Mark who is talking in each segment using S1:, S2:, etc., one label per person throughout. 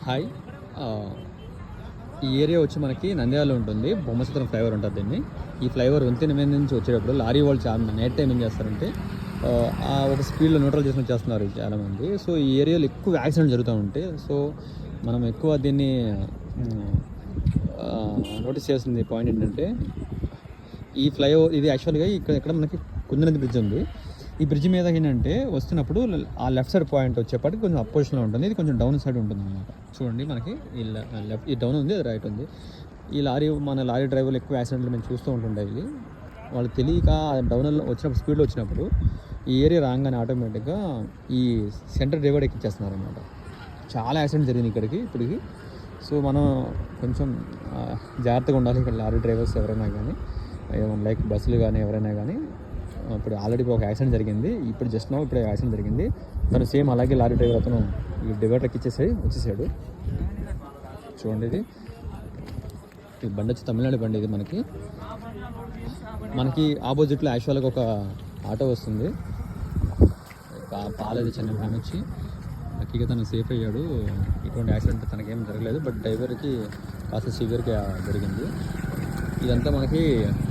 S1: Hi. ఈ area వచ్చి మనకి నంద్యాలలో ఉంటుంది. బొమ్మసత్రం ఫ్లైఓవర్ ఉంటుంది దీన్ని. ఈ ఫ్లైఓవర్ వంతెన మీద నుంచి వచ్చేటప్పుడు లారీ వాళ్ళు చాలా నైట్ టైం ఏం చేస్తారంటే ఒక స్పీడ్లో న్యూట్రల్ చేసుకుని వచ్చేస్తున్నారు చాలామంది. సో ఈ ఏరియాలో ఎక్కువ యాక్సిడెంట్ జరుగుతూ ఉంటాయి. సో మనం ఎక్కువ దీన్ని నోటీస్ చేస్తుంది పాయింట్ ఏంటంటే, ఈ ఫ్లైఓవర్ ఇది యాక్చువల్గా ఇక్కడ మనకి కుందనది బ్రిడ్జ్ ఉంది. ఈ బ్రిడ్జ్ మీద ఏంటంటే వస్తున్నప్పుడు ఆ లెఫ్ట్ సైడ్ పాయింట్ వచ్చేప్పటికి కొంచెం అపోజిషన్లో ఉంటుంది. ఇది కొంచెం డౌన్ సైడ్ ఉంటుంది అనమాట. చూడండి, మనకి ఈ డౌన్ ఉంది, అది రైట్ ఉంది. మన లారీ డ్రైవర్లు ఎక్కువ యాక్సిడెంట్లు మేము చూస్తూ ఉంటుంటాయి. వాళ్ళు తెలియక డౌన్లో వచ్చినప్పుడు స్పీడ్లో వచ్చినప్పుడు ఈ ఏరియా రాగానే ఆటోమేటిక్గా ఈ సెంటర్ డ్రైవర్ ఎక్కిచ్చేస్తున్నారు అనమాట. చాలా యాక్సిడెంట్ జరిగింది ఇప్పటికి. సో మనం కొంచెం జాగ్రత్తగా ఉండాలి ఇక్కడ లారీ డ్రైవర్స్ ఎవరైనా కానీ, లైక్ బస్సులు కానీ ఎవరైనా కానీ. ఇప్పుడు ఆల్రెడీ ఒక యాక్సిడెంట్ జరిగింది, ఇప్పుడు యాక్సిడెంట్ జరిగింది. తను సేమ్ అలాగే లారీ డ్రైవర్ అతను ఈ డివైడర్ వచ్చేసాడు. చూడండి, ఇది బండి వచ్చి తమిళనాడు బండి. ఇది మనకి ఆపోజిట్లో యాక్చువల్గా ఒక ఆటో వస్తుంది. పాలది చిన్న ఫ్యాన్ వచ్చి లక్కీగా తను సేఫ్ అయ్యాడు. ఇటువంటి యాక్సిడెంట్ తనకేం జరగలేదు, బట్ డ్రైవర్కి కాస్త సివియర్గా జరిగింది. ఇదంతా మనకి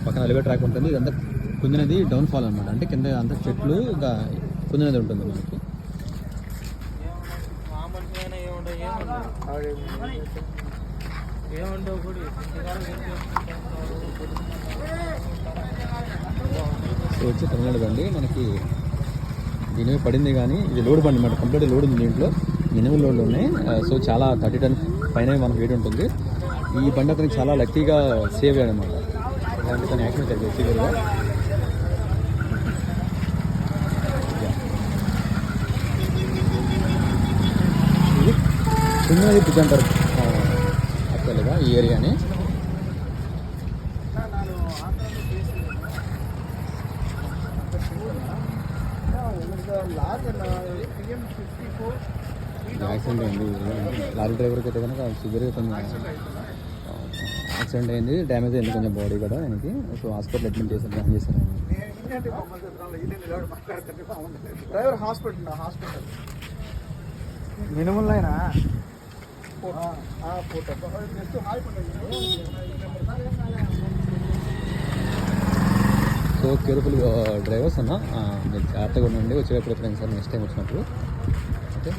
S1: పక్కన రైల్వే ట్రాక్ ఉంటుంది. ఇదంతా కుందనది డౌన్ ఫాల్ అనమాట. అంటే కింద అంతా చెట్లు, ఇంకా కుందనది ఉంటుంది మనకి. సో వచ్చి తమిళనాడు బండి మనకి దీని పడింది, కానీ ఇది లోడ్ బండి అనమాట. కంప్లీట్ లోడ్ ఉంది, దీంట్లో మినిమం లోడ్లు ఉన్నాయి. సో చాలా 30 టన్ పైన మనకు వెయిట్ ఉంటుంది. ఈ బండి అతనికి చాలా లక్కీగా సేవ్ అయ్యాడు అనమాట. ఇలాంటి తన యాక్సిడెంట్ జరిగింది సివియర్గా. కుందనది బ్రిడ్జ్ అంటారు యాక్చువల్గా ఈ ఏరియాని. యాక్సిడెంట్ అయింది లారీ డ్రైవర్కి అయితే కనుక సివియర్గా కొంచెం యాక్సిడెంట్ అయింది, డ్యామేజ్ అయింది కొంచెం బాడీ కూడా ఆయనకి. సో హాస్పిటల్ అడ్మిట్ చేశాను.
S2: డ్రైవర్ హాస్పిటల్ మినిమం లైనా
S1: సో కేర్ఫుల్ డ్రైవర్స్ అన్న, మీరు జాగ్రత్తగా ఉండండి వచ్చేటప్పుడు ఎప్పుడైనా సార్ నెక్స్ట్ టైం వచ్చినప్పుడు. ఓకే.